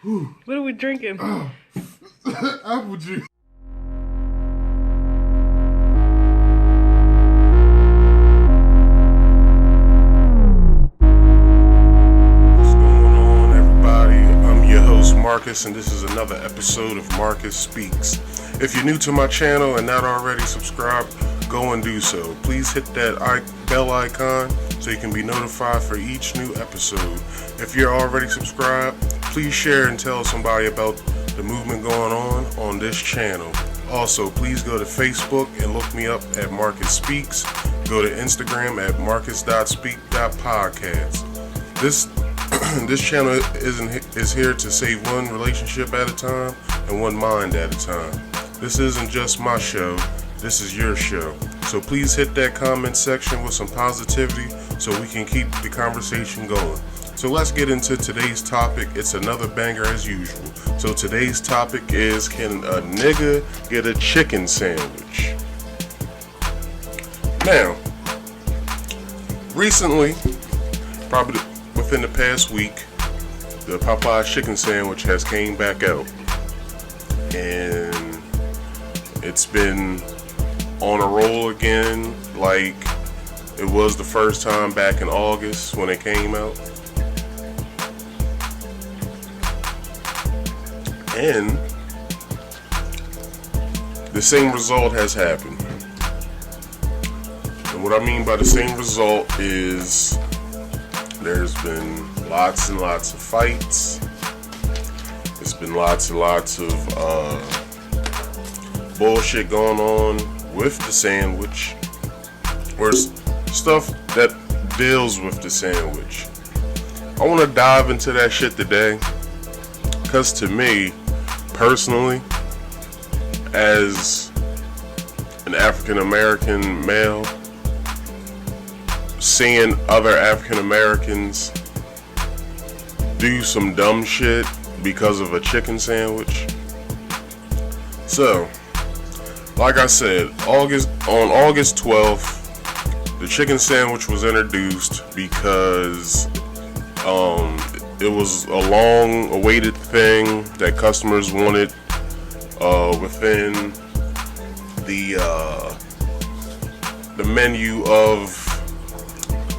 What are we drinking? Apple juice. What's going on, everybody? I'm your host, Marcus, and this is another episode of Marcus Speaks. If you're new to my channel and not already subscribed, go and do so. Please hit that bell icon so you can be notified for each new episode. If you're already subscribed, please share and tell somebody about the movement going on this channel. Also, please go to Facebook and look me up at Marcus Speaks. Go to Instagram at marcus.speak.podcast. This channel is here to save one relationship at a time and one mind at a time. This isn't just my show, this is your show. So please hit that comment section with some positivity so we can keep the conversation going. So let's get into today's topic. It's another banger as usual. So today's topic is, can a nigga get a chicken sandwich? Now, recently, probably within the past week, the Popeyes chicken sandwich has came back out. And it's been on a roll again, like it was the first time back in August when it came out. And the same result has happened. And what I mean by the same result is there's been lots and lots of fights. There's been lots and lots of bullshit going on with the sandwich, or stuff that deals with the sandwich. I want to dive into that shit today, because to me, personally, as an African American male, seeing other African Americans do some dumb shit because of a chicken sandwich. So, like I said, on August 12th, the chicken sandwich was introduced because it was a long-awaited thing that customers wanted within the menu of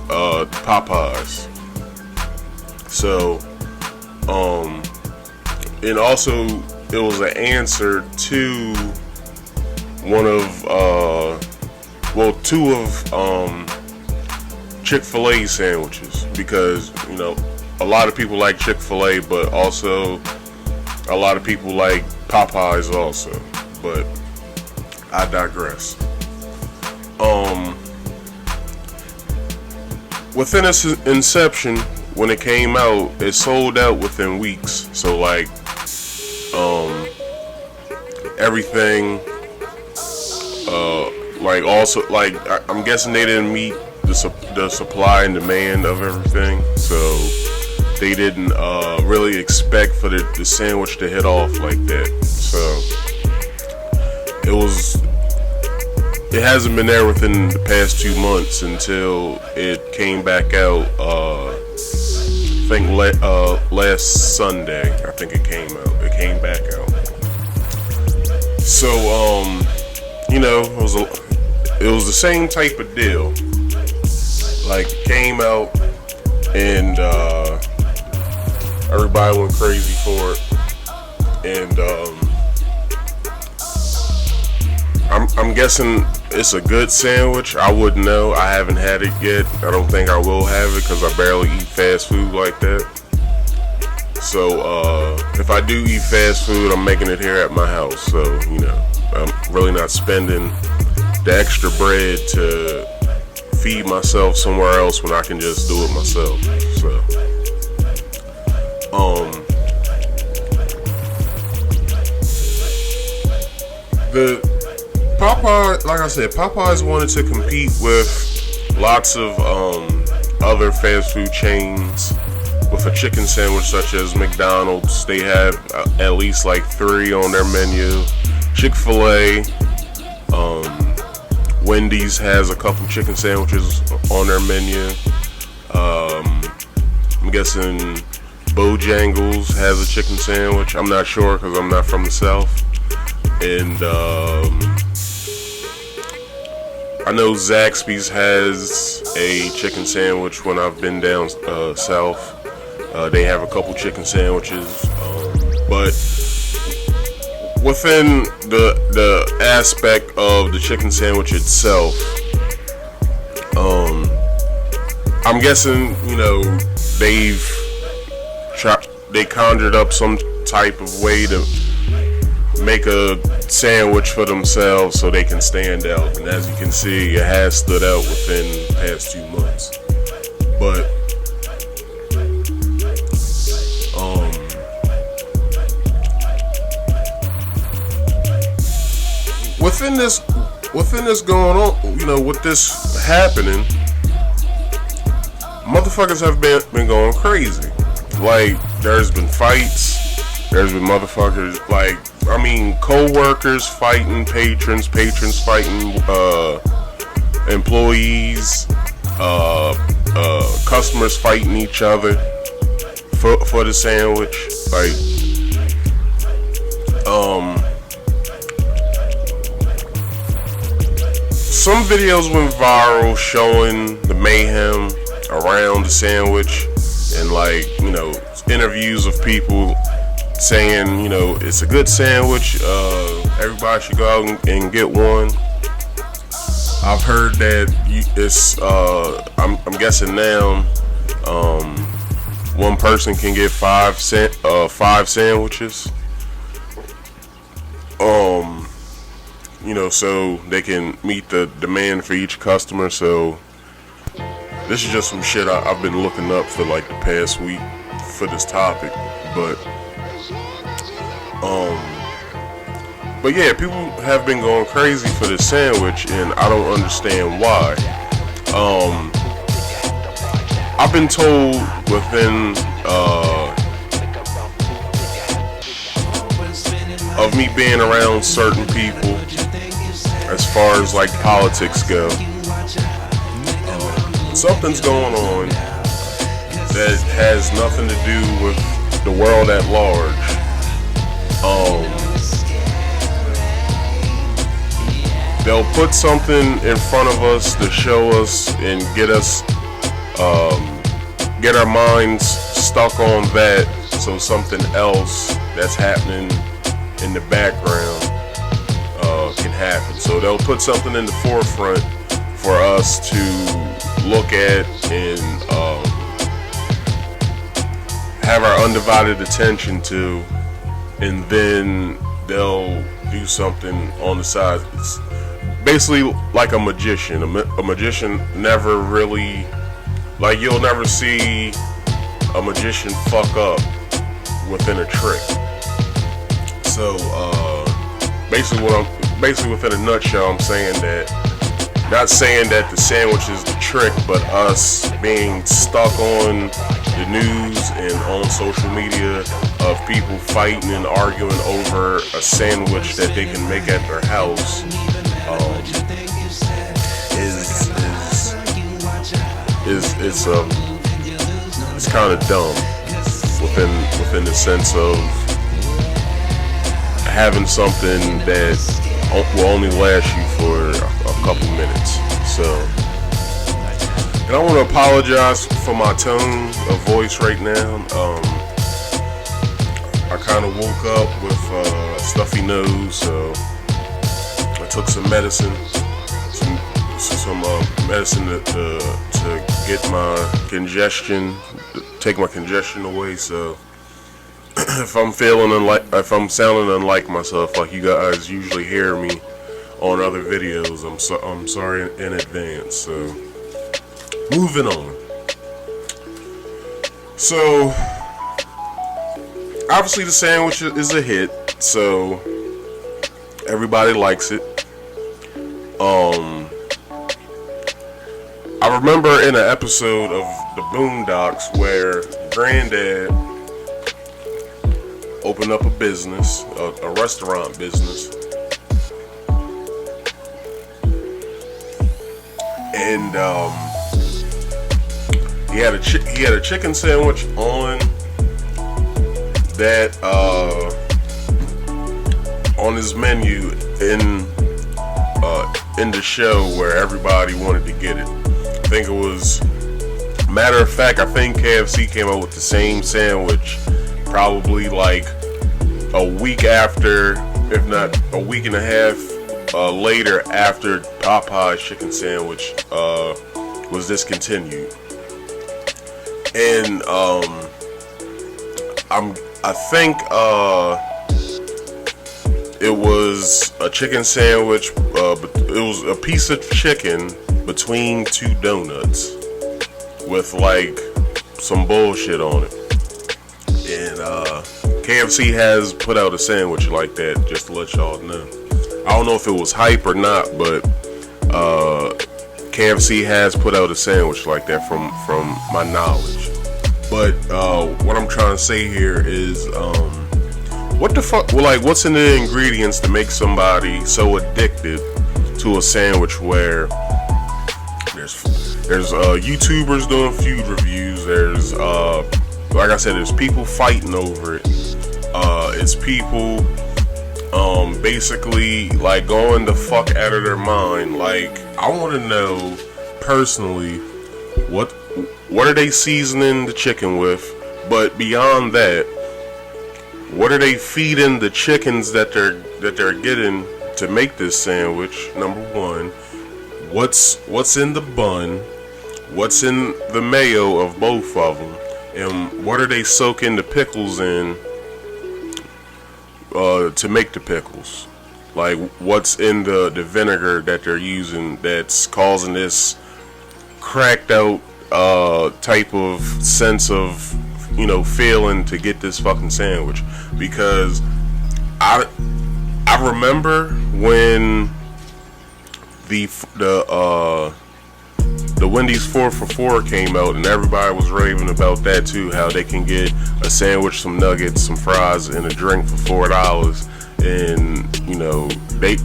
Popeyes. So, and also it was an answer to one of two of Chick-fil-A sandwiches, because a lot of people like Chick-fil-A, but also a lot of people like Popeyes also. But I digress. Within its inception, when it came out, it sold out within weeks. So like everything, like also like I'm guessing they didn't meet the supply and demand of everything, so they didn't really expect for the sandwich to hit off like that. So it hasn't been there within the past 2 months until it came back out. I think last Sunday, I think it came out. It came back out. So it was the same type of deal. Like, it came out and everybody went crazy for it. And I'm guessing it's a good sandwich. I wouldn't know. I haven't had it yet. I don't think I will have it because I barely eat fast food like that. So if I do eat fast food, I'm making it here at my house. So I'm really not spending the extra bread to feed myself somewhere else when I can just do it myself. So the Popeyes, like I said, Popeyes wanted to compete with lots of other fast food chains with a chicken sandwich, such as McDonald's. They have at least like 3 on their menu. Chick-fil-A, Wendy's has a couple chicken sandwiches on their menu. I'm guessing Bojangles has a chicken sandwich. I'm not sure because I'm not from the South. And I know Zaxby's has a chicken sandwich when I've been down south. They have a couple chicken sandwiches. But within the aspect of the chicken sandwich itself, I'm guessing, they conjured up some type of way to make a sandwich for themselves so they can stand out. And as you can see, it has stood out within the past 2 months. But within this going on, with this happening, motherfuckers have been going crazy. Like, there's been fights, there's been motherfuckers, co-workers fighting patrons fighting employees, customers fighting each other for the sandwich. Some videos went viral showing the mayhem around the sandwich, and interviews of people saying, it's a good sandwich, everybody should go out and get one. I've heard that it's I'm guessing now one person can get five sandwiches, so they can meet the demand for each customer. So this is just some shit I've been looking up for the past week for this topic. But yeah, people have been going crazy for this sandwich, and I don't understand why. I've been told within of me being around certain people, as far as politics go, something's going on that has nothing to do with the world at large. They'll put something in front of us to show us and get our minds stuck on that, so something else that's happening in the background can happen. So they'll put something in the forefront for us to look at and have our undivided attention to, and then they'll do something on the side. It's basically like a magician. A magician never really, you'll never see a magician fuck up within a trick. So basically within a nutshell, I'm saying that, not saying that the sandwich is the trick, but us being stuck on the news and on social media of people fighting and arguing over a sandwich that they can make at their house it's kind of dumb within the sense of having something that will only last you for a couple minutes. So, and I want to apologize for my tone of voice right now. I kind of woke up with a stuffy nose, so I took some medicine, some medicine to get my congestion, take my congestion away. So if I'm sounding unlike myself, like you guys usually hear me on other videos, I'm sorry in advance. So moving on. So obviously the sandwich is a hit, so everybody likes it. I remember in an episode of the Boondocks where Granddad opened up a business, a restaurant business, and he had a chicken sandwich on that on his menu in the show where everybody wanted to get it. I think it was, matter of fact, I think KFC came out with the same sandwich probably like a week after, if not a week and a half later, after Popeyes chicken sandwich was discontinued. And I think it was a chicken sandwich, but it was a piece of chicken between two donuts with like some bullshit on it. And KFC has put out a sandwich like that, just to let y'all know. I don't know if it was hype or not, but KFC has put out a sandwich like that from my knowledge. But what I'm trying to say here is, what the fuck? Well, like, what's in the ingredients to make somebody so addicted to a sandwich where there's YouTubers doing food reviews. There's like I said, there's people fighting over it. It's people basically like going the fuck out of their mind. Like, I want to know personally what are they seasoning the chicken with, but beyond that, what are they feeding the chickens that they're getting to make this sandwich? Number one, what's in the bun, what's in the mayo of both of them, and what are they soaking the pickles in to make the pickles? Like, what's in the vinegar that they're using that's causing this cracked out type of sense of, you know, feeling to get this fucking sandwich? Because I remember when the Wendy's 4 for $4 came out, and everybody was raving about that too, how they can get a sandwich, some nuggets, some fries, and a drink for $4. And, you know, they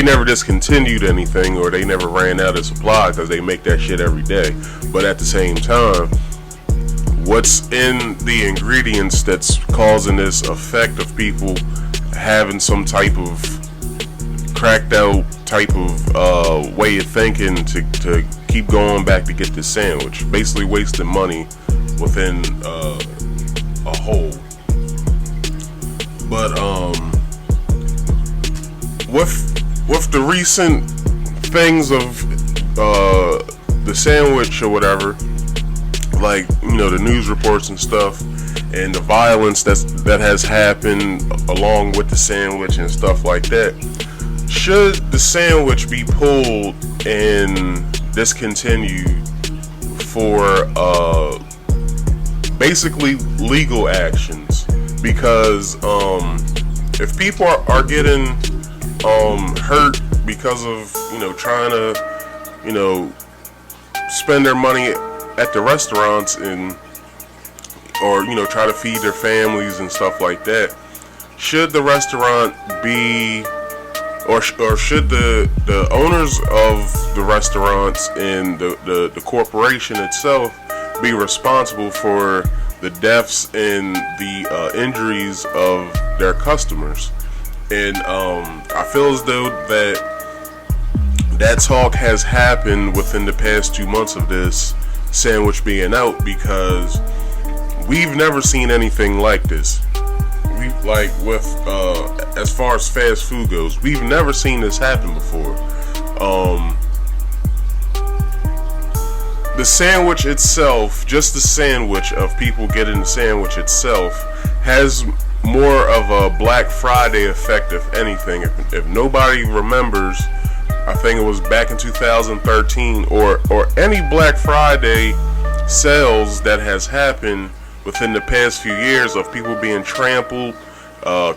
never discontinued anything, or they never ran out of supply, because they make that shit every day. But at the same time, what's in the ingredients that's causing this effect of people having some type of cracked out type of way of thinking to keep going back to get this sandwich, basically wasting money within a whole. But with the recent things of the sandwich or whatever, like, you know, the news reports and stuff, and the violence that has happened along with the sandwich and stuff like that, should the sandwich be pulled and discontinued for basically legal actions? Because if people are getting hurt because of, you know, trying to, you know, spend their money at the restaurants and, or, you know, try to feed their families and stuff like that, should the restaurant be, or should the owners of the restaurants and the corporation itself be responsible for the deaths and the injuries of their customers? And I feel as though that talk has happened within the past 2 months of this sandwich being out, because we've never seen anything like this. Like, with as far as fast food goes, we've never seen this happen before. The sandwich itself, just the sandwich of people getting the sandwich itself, has more of a Black Friday effect, if anything. If nobody remembers, I think it was back in 2013, or any Black Friday sales that has happened within the past few years, of people being trampled,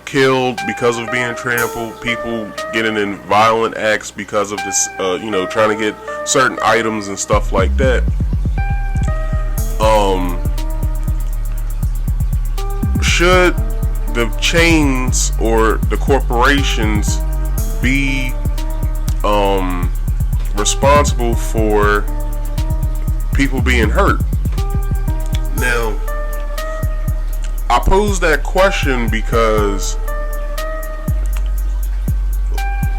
killed because of being trampled, people getting in violent acts because of this, you know, trying to get certain items and stuff like that. Should the chains or the corporations be responsible for people being hurt? Now, I pose that question because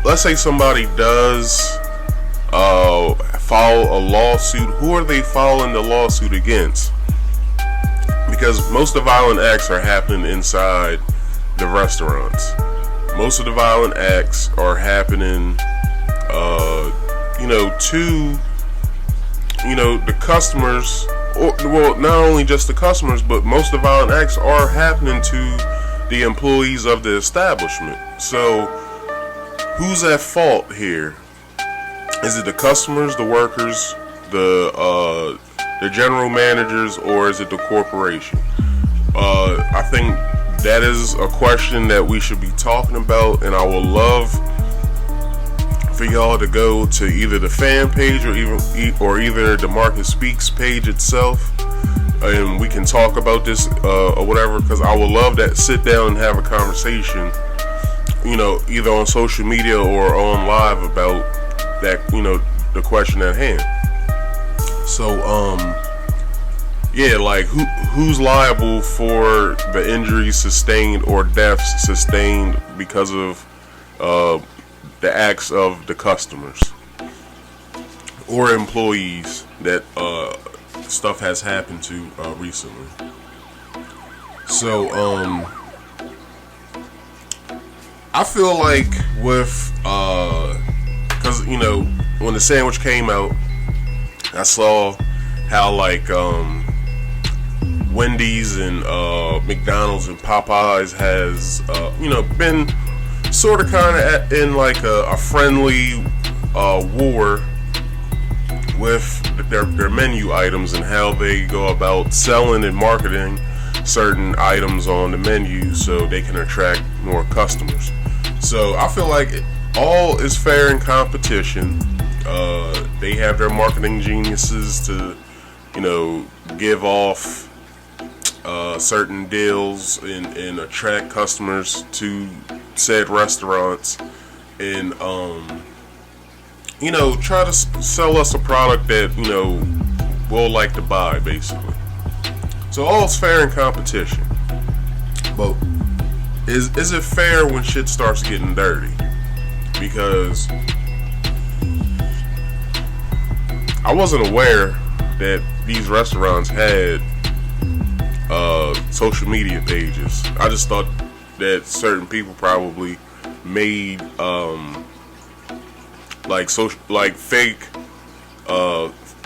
let's say somebody does file a lawsuit. Who are they filing the lawsuit against? Because most of the violent acts are happening inside the restaurants. Most of the violent acts are happening, to, the customers. Well, not only just the customers, but most of the violent acts are happening to the employees of the establishment. So, who's at fault here? Is it the customers, the workers, the general managers, or is it the corporation? I think that is a question that we should be talking about, and I would love for y'all to go to either the fan page or either the Marcus Speaks page itself, and we can talk about this or whatever, because I would love to sit down and have a conversation, either on social media or on live about that, the question at hand. So, like who's liable for the injuries sustained or deaths sustained because of the acts of the customers or employees that stuff has happened to recently. So I feel like with because when the sandwich came out, I saw how like Wendy's and McDonald's and Popeyes has been sort of kind of in like a friendly war with their menu items and how they go about selling and marketing certain items on the menu so they can attract more customers. So I feel like all is fair in competition. They have their marketing geniuses to give off certain deals and attract customers to said restaurants, and try to sell us a product that we'll like to buy, basically. So all's fair in competition, but is it fair when shit starts getting dirty? Because I wasn't aware that these restaurants had social media pages. I just thought that certain people probably made like fake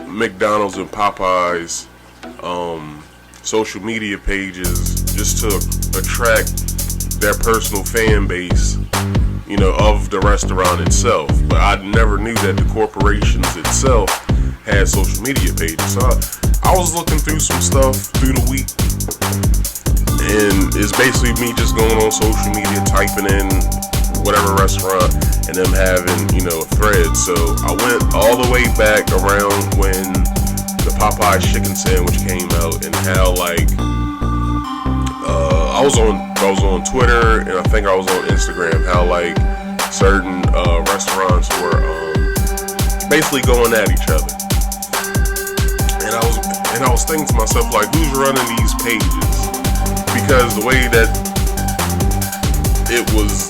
McDonald's and Popeyes social media pages just to attract their personal fan base, of the restaurant itself. But I never knew that the corporations itself had social media pages. So I was looking through some stuff through the week, and it's basically me just going on social media, typing in whatever restaurant, and them having, a thread. So I went all the way back around when the Popeyes chicken sandwich came out, and how I was on Twitter, and I think I was on Instagram, how certain restaurants were basically going at each other. And I was thinking to myself, who's running these pages? Because the way that it was,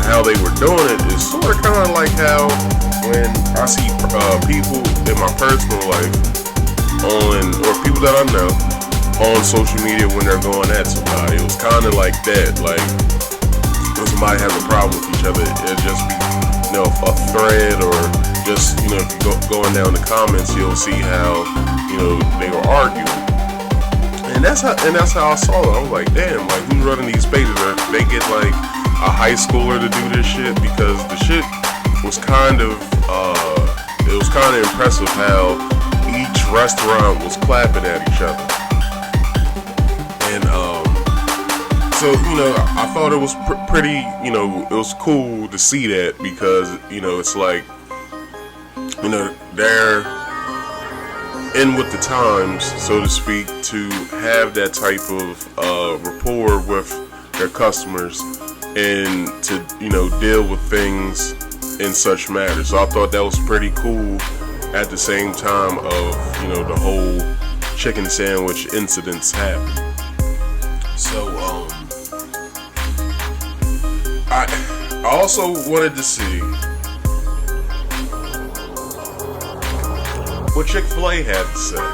how they were doing it is sort of kind of like how when I see people in my personal life or people that I know on social media when they're going at somebody. It was kind of like that. Like when somebody has a problem with each other, it'd just be, a thread, or just, if you're going down the comments, you'll see how, they were arguing. And that's how I saw it. I was like, damn, who's running these pages? They get a high schooler to do this shit, because the shit was kind of impressive how each restaurant was clapping at each other. And so I thought it was pretty, it was cool to see that, because it's like, they're in with the times, so to speak, to have that type of rapport with their customers, and to deal with things in such matters. So I thought that was pretty cool. At the same time of the whole chicken sandwich incidents happened. So I also wanted to see what Chick-fil-A had to say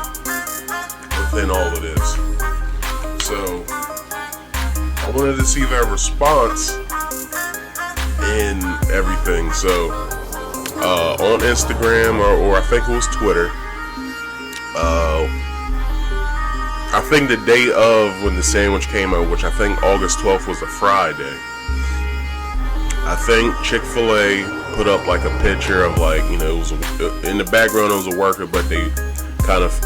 within all of this. So I wanted to see their response in everything. So on Instagram or I think it was Twitter, I think the day of when the sandwich came out, which I think August 12th was a Friday, I think Chick-fil-A put up like a picture of like, you know, it was in the background it was a worker, but they kind of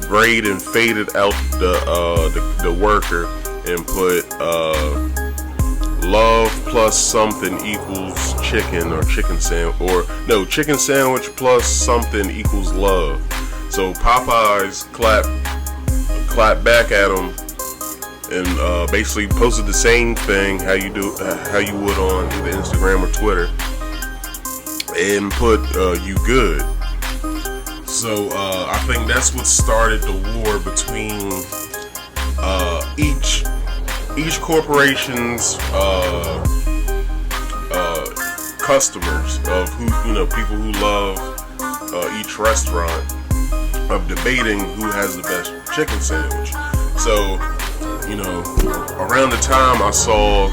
grayed and faded out the worker and put love plus something equals chicken or chicken sandwich, or no, chicken sandwich plus something equals love. So Popeyes clapped back at them and basically posted the same thing how you would on either Instagram or Twitter, and put you good. So I think that's what started the war between each corporation's customers, of who, you know, people who love each restaurant, of debating who has the best chicken sandwich. So, you know, around the time I saw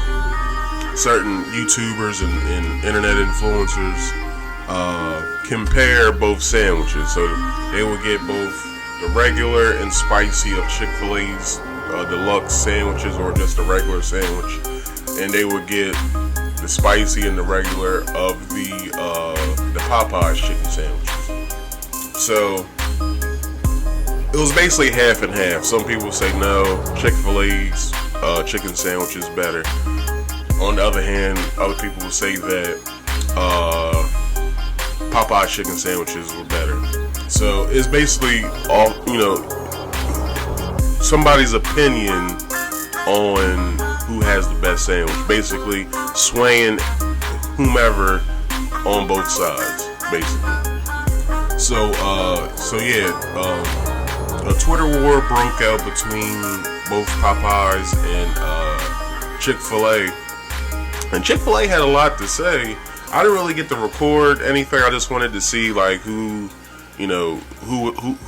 certain YouTubers and internet influencers compare both sandwiches. So they would get both the regular and spicy of Chick-fil-A's deluxe sandwiches, or just a regular sandwich, and they would get the spicy and the regular of the Popeyes chicken sandwiches. So it was basically half and half. Some people say no, Chick-fil-A's chicken sandwich is better. On the other hand, other people will say that Popeye chicken sandwiches were better. So it's basically all, you know, somebody's opinion on who has the best sandwich, basically swaying whomever on both sides, basically. So a Twitter war broke out between both Popeyes and Chick-fil-A. And Chick-fil-A had a lot to say. I didn't really get to record anything. I just wanted to see like who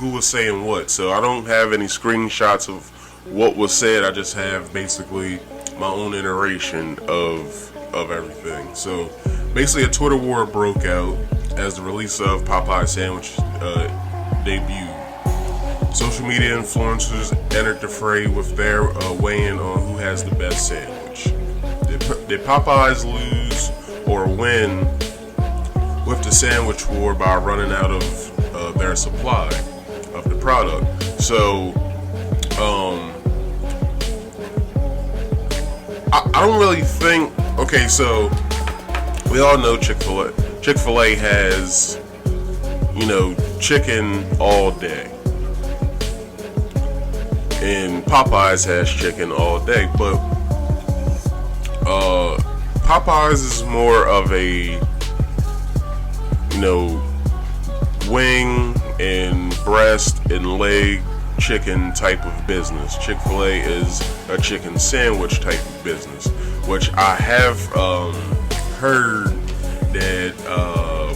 was saying what. So I don't have any screenshots of what was said. I just have basically my own iteration of everything. So basically a Twitter war broke out as the release of Popeye sandwich debuted. Social media influencers entered the fray with their weigh-in on who has the best sandwich. Did Popeyes lose or win with the sandwich war by running out of their supply of the product? So I don't really think. Okay, so we all know Chick-fil-A has, you know, chicken all day, and Popeyes has chicken all day, but Popeyes is more of a, you know, wing and breast and leg chicken type of business. Chick-fil-A is a chicken sandwich type of business, which I have heard that I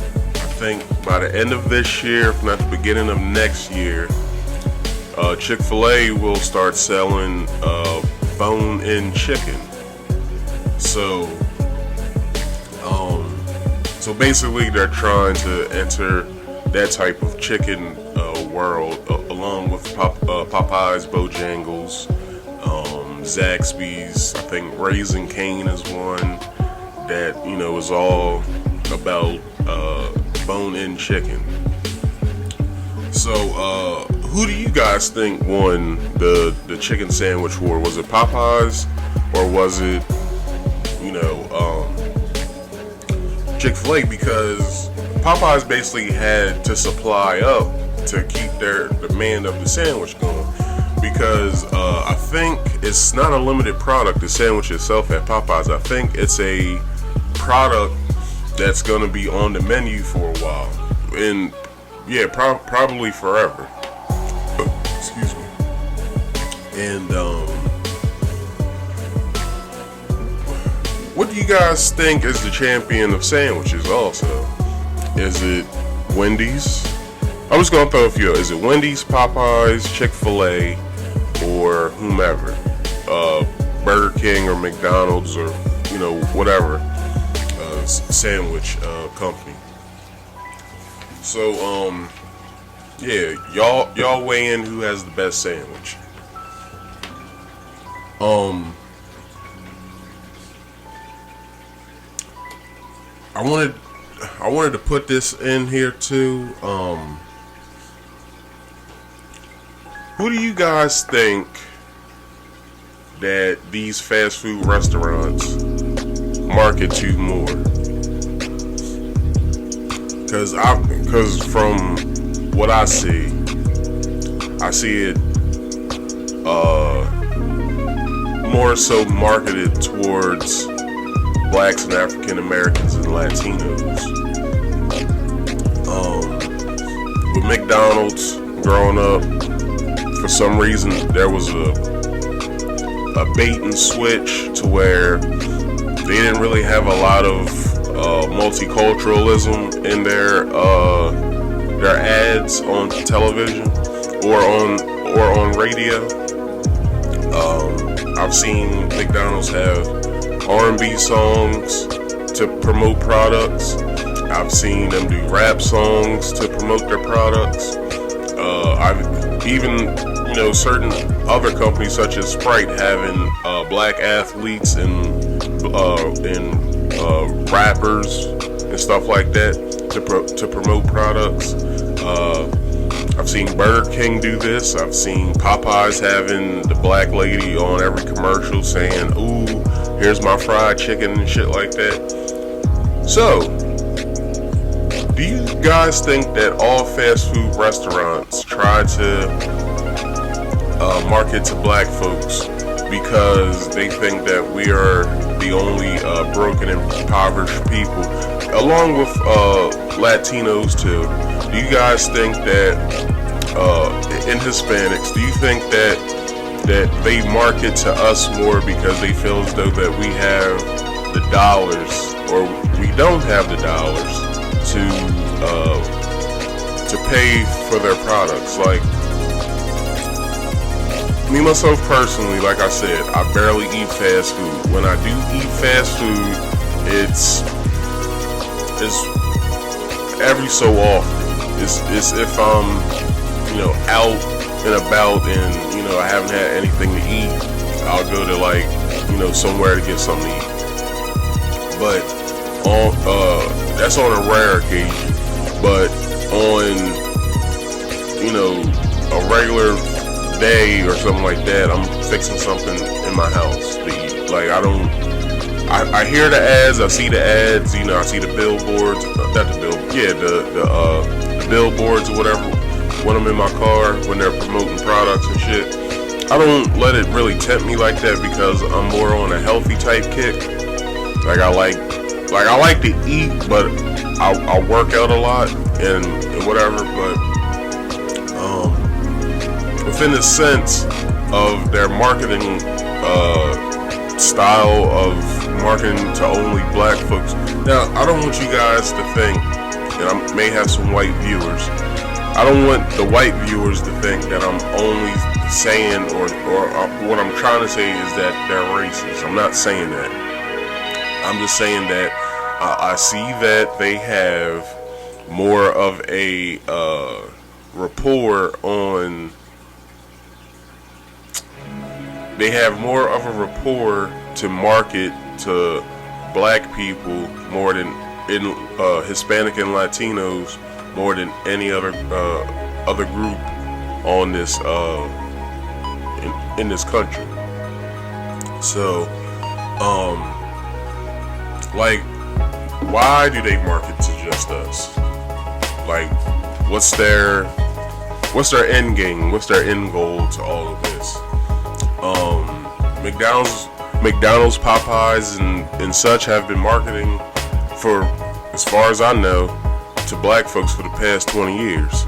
think by the end of this year, if not the beginning of next year, Chick-fil-A will start selling bone-in chicken. So basically they're trying to enter that type of chicken world, along with Popeyes, Bojangles, Zaxby's. I think Raising Cane is one that, you know, is all about bone-in chicken. So who do you guys think won the chicken sandwich war? Was it Popeyes, or was it, you know, Chick-fil-A? Because Popeyes basically had to supply up to keep their demand of the sandwich going, because I think it's not a limited product, the sandwich itself at Popeyes. I think it's a product that's going to be on the menu for a while, and yeah, probably forever. Excuse me. And What do you guys think is the champion of sandwiches also? Is it Wendy's? I'm just gonna throw a few. Is it Wendy's, Popeyes, Chick-fil-A, or whomever? Burger King or McDonald's or whatever sandwich company. So yeah, y'all weigh in who has the best sandwich. I wanted to put this in here too. Who do you guys think that these fast food restaurants market to more? Because from what I see it more so marketed towards blacks and African Americans and Latinos. With McDonald's, growing up, for some reason there was a bait and switch to where they didn't really have a lot of multiculturalism in their ads on television or on radio. I've seen McDonald's have R&B songs to promote products. I've seen them do rap songs to promote their products. I've even, certain other companies such as Sprite having black athletes and rappers and stuff like that to promote products. I've seen Burger King do this. I've seen Popeyes having the black lady on every commercial saying, "Ooh, here's my fried chicken," and shit like that. So, do you guys think that all fast food restaurants try to market to black folks because they think that we are the only broken and impoverished people, along with Latinos too? Do you guys think that in Hispanics, do you think that they market to us more because they feel as though that we have the dollars, or we don't have the dollars to pay for their products? Like me myself personally, like I said, I barely eat fast food. When I do eat fast food, it's every so often. It's if I'm out and about and I haven't had anything to eat, I'll go to somewhere to get something to eat. But that's on a rare occasion. But on a regular day or something like that, I'm fixing something in my house to eat. Like I hear the ads, I see the ads, I see the billboards, the billboards or whatever when I'm in my car when they're promoting products and shit. I don't let it really tempt me like that because I'm more on a healthy type kick. Like I like to eat, but I work out a lot and whatever. But within the sense of their marketing style of marketing to only black folks. Now, I don't want you guys to think, and I may have some white viewers, I don't want the white viewers to think that I'm only saying or what I'm trying to say is that they're racist. I'm not saying that. I'm just saying that I see that they have more of a rapport on. They have more of a rapport to market to black people more than in Hispanic and Latinos more than any other group on this in this country. So, why do they market to just us? Like, what's their end game? What's their end goal to all of this? McDonald's, Popeyes, and such have been marketing for, as far as I know, to black folks for the past 20 years.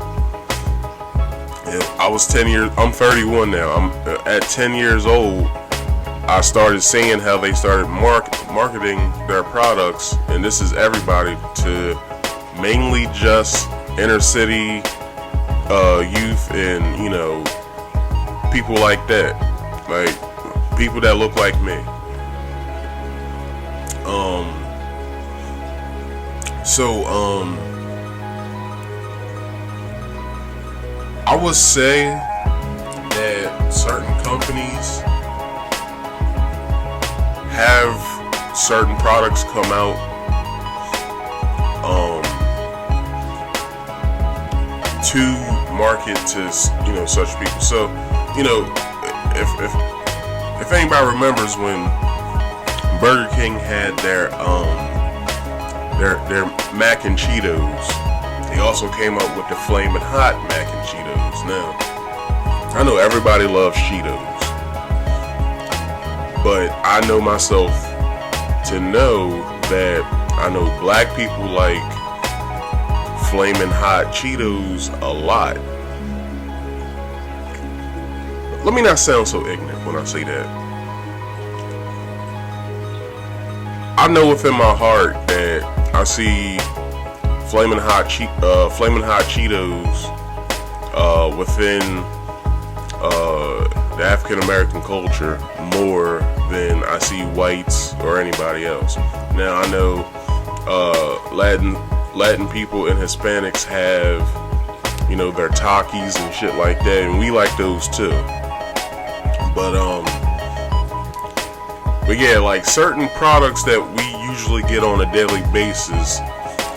And I was 10 years, I'm 31 now. I'm at 10 years old, I started seeing how they started marketing their products, and this is everybody, to mainly just inner city youth and, you know, people like that, like people that look like me. I would say that certain companies have certain products come out to market to, you know, such people. So, you know, if anybody remembers when Burger King had their mac and Cheetos, they also came up with the Flamin' Hot mac and Cheetos. Now, I know everybody loves Cheetos, but I know myself to know that I know black people like Flamin' Hot Cheetos a lot. Let me not sound so ignorant when I say that. I know within my heart that I see Flamin' Hot Cheetos within the African American culture more than I see whites or anybody else. Now I know Latin people and Hispanics have, you know, their Takis and shit like that, and we like those too. But yeah, like certain products that we usually get on a daily basis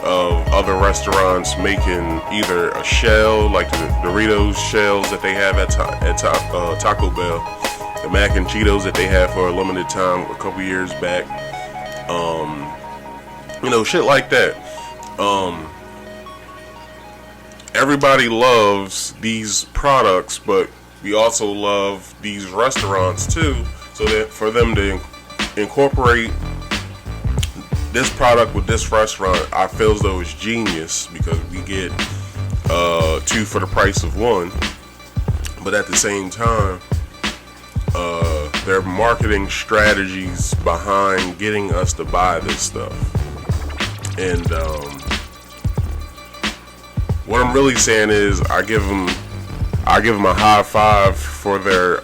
of other restaurants making either a shell, like the Doritos shells that they have at Taco Bell, the mac and Cheetos that they had for a limited time a couple years back, you know, shit like that. Everybody loves these products, but we also love these restaurants too, so that for them to incorporate this product with this restaurant, I feel as though it's genius, because we get two for the price of one. But at the same time, their marketing strategies behind getting us to buy this stuff. And what I'm really saying is, I give them a high five for their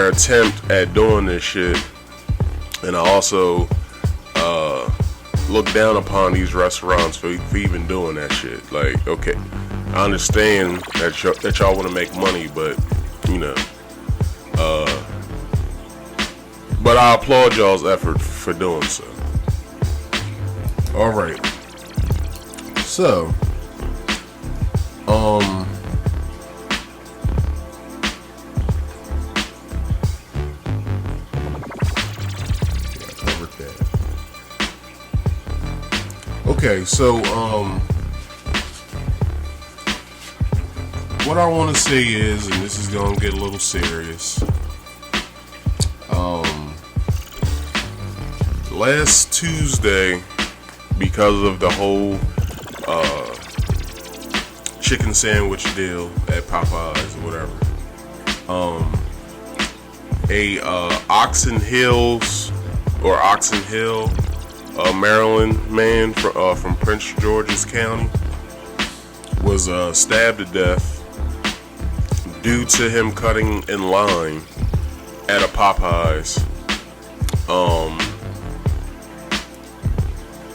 attempt at doing this shit, and I also look down upon these restaurants for even doing that shit. Like, okay, I understand that y'all want to make money, but you know, but I applaud y'all's effort for doing so. All right, so okay, so what I want to say is, and this is gonna get a little serious. Last Tuesday, because of the whole chicken sandwich deal at Popeyes or whatever, Oxon Hill, Maryland man from Prince George's County was stabbed to death due to him cutting in line at a Popeyes,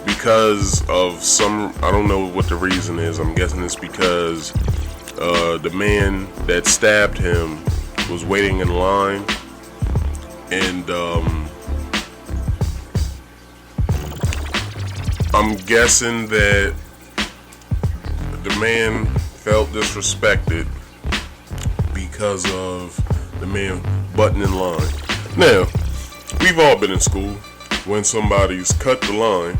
because of some, I don't know what the reason is. I'm guessing it's because the man that stabbed him was waiting in line, and I'm guessing that the man felt disrespected because of the man butting in line. Now, we've all been in school when somebody's cut the line,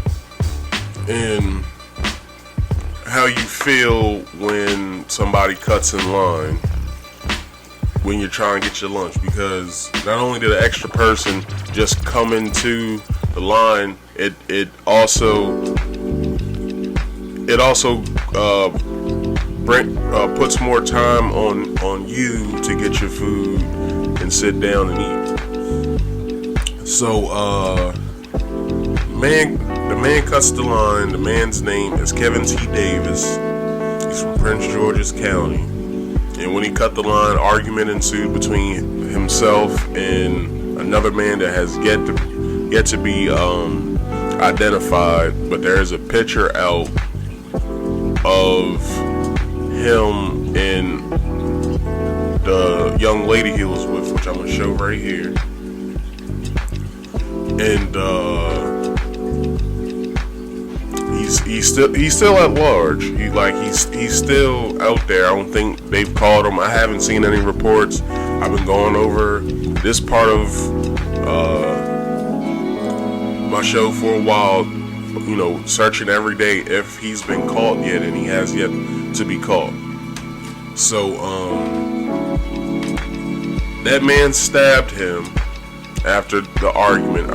and how you feel when somebody cuts in line when you're trying to get your lunch, because not only did an extra person just come into the line, it also puts more time on you to get your food and sit down and eat. So, the man cuts the line. The man's name is Kevin T. Davis. He's from Prince George's County. And when he cut the line, argument ensued between himself and another man that has yet to be identified. But there is a picture out of him and the young lady he was with, which I'm gonna show right here. And he's still at large. He's still out there. I don't think they've called him. I haven't seen any reports. I've been going over this part of my show for a while, searching every day if he's been caught yet, and he has yet to be caught. So that man stabbed him after the argument.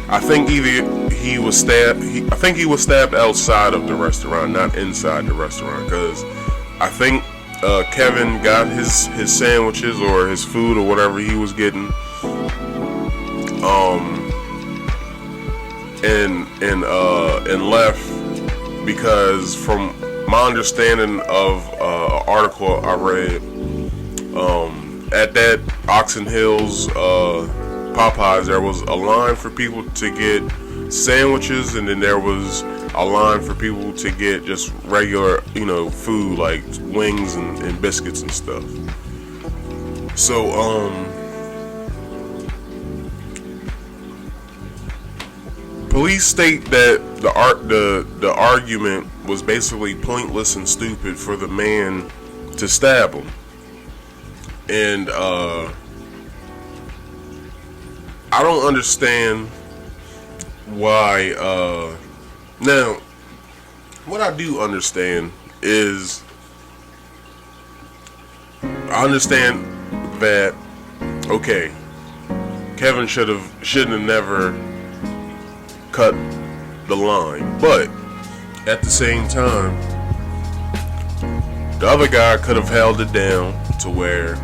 I think either he was stabbed. I think he was stabbed outside of the restaurant, not inside the restaurant, because I think Kevin got his sandwiches or his food or whatever he was getting, and left, because from my understanding of an article I read, at that Oxon Hills Popeyes, there was a line for people to get sandwiches, and then there was a line for people to get just regular, food like wings and biscuits and stuff. So, police state that the argument was basically pointless and stupid for the man to stab him. And I don't understand why. Now, what I do understand is, I understand that, okay, Kevin shouldn't have never cut the line, but at the same time, the other guy could have held it down to where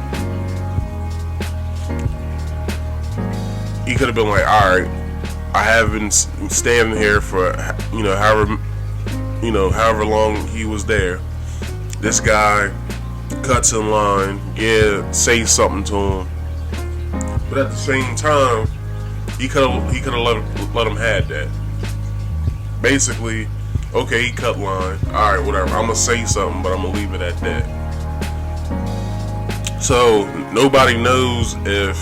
he could have been like, alright, I have been standing here for however long he was there. This guy cuts in line, say something to him, but at the same time, he could have let him have that. Basically, okay, he cut line. Alright, whatever. I'm gonna say something, but I'm gonna leave it at that. So nobody knows if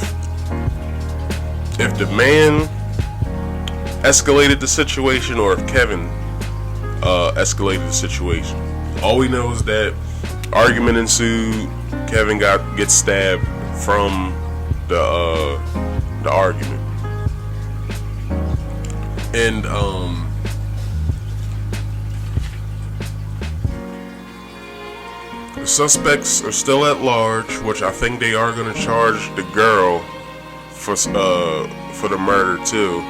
the man escalated the situation or if Kevin escalated the situation. All we know is that argument ensued. Kevin gets stabbed from the argument, and the suspects are still at large, which I think they are going to charge the girl for the murder too.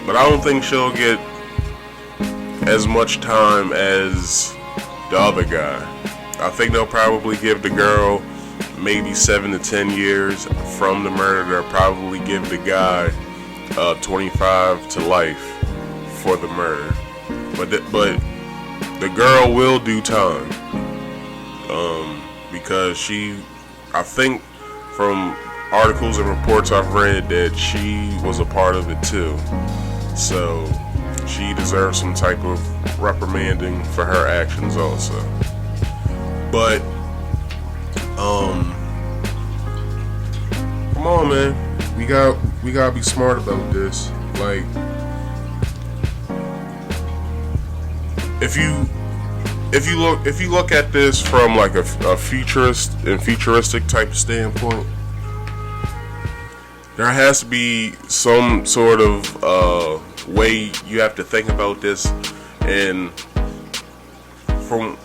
But I don't think she'll get as much time as the other guy. I think they'll probably give the girl maybe 7 to 10 years from the murder. They'll probably give the guy 25 to life for the murder. But the girl will do time. Because I think from articles and reports I've read that she was a part of it too. So she deserves some type of reprimanding for her actions also. But come on, man, we gotta be smart about this. Like, if you look at this from like a futuristic type standpoint, there has to be some sort of way you have to think about this. And from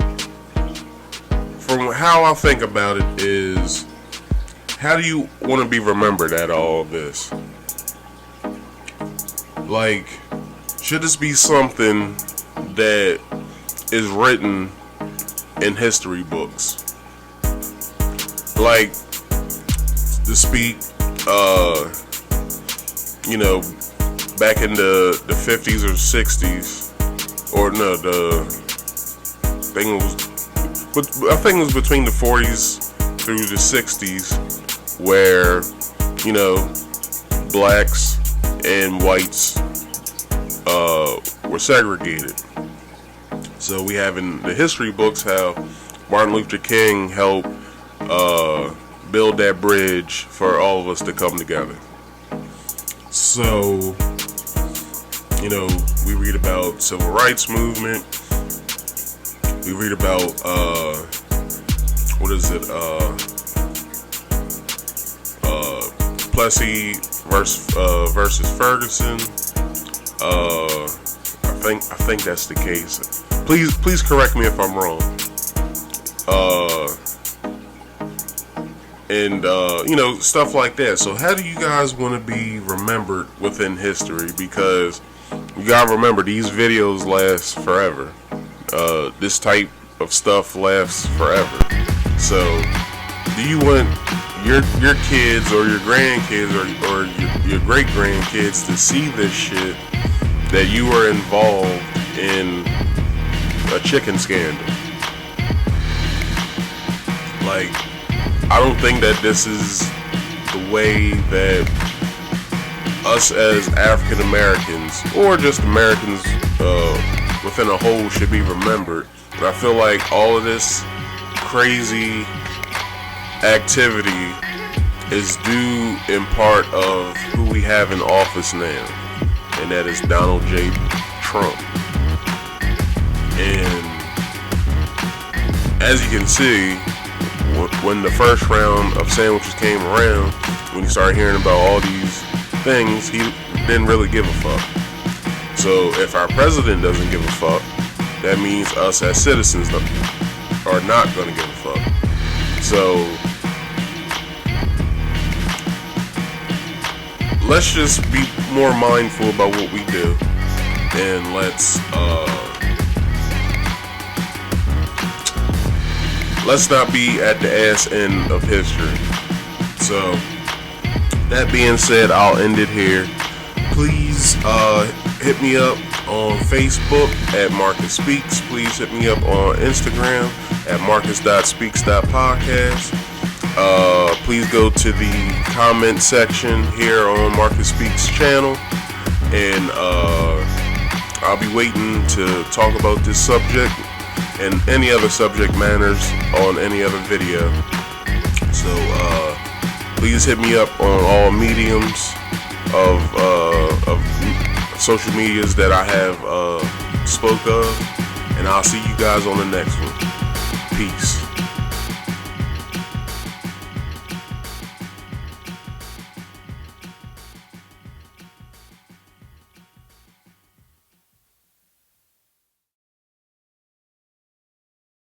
how I think about it is, how do you want to be remembered at all of this? Like, should this be something that is written in history books? Like, to speak, you know, back in the 50s or 60s, or no, I think it was between the 40s through the 60s, where, you know, blacks and whites were segregated. So we have in the history books how Martin Luther King helped build that bridge for all of us to come together. So, you know, we read about civil rights movement. We read about Plessy versus Ferguson. I think that's the case. Please correct me if I'm wrong. And you know, stuff like that. So how do you guys want to be remembered within history? Because you gotta remember, these videos last forever. This type of stuff lasts forever. So do you want your kids or your grandkids or your great grandkids to see this shit, that you were involved in a chicken scandal? Like, I don't think that this is the way that us as African Americans, or just Americans within a whole, should be remembered. But I feel like all of this crazy activity is due in part of who we have in office now, and that is Donald J. Trump. And as you can see, when the first round of sandwiches came around, when he started hearing about all these things, he didn't really give a fuck. So if our president doesn't give a fuck, that means us as citizens are not going to give a fuck. So let's just be more mindful about what we do, and let's not be at the ass end of history. So that being said, I'll end it here. Please hit me up on Facebook at Marcus Speaks. Please hit me up on Instagram at marcus.speaks.podcast. Please go to the comment section here on Marcus Speaks channel, and I'll be waiting to talk about this subject and any other subject matters on any other video. So please hit me up on all mediums of social medias that I have spoke of, and I'll see you guys on the next one. Peace.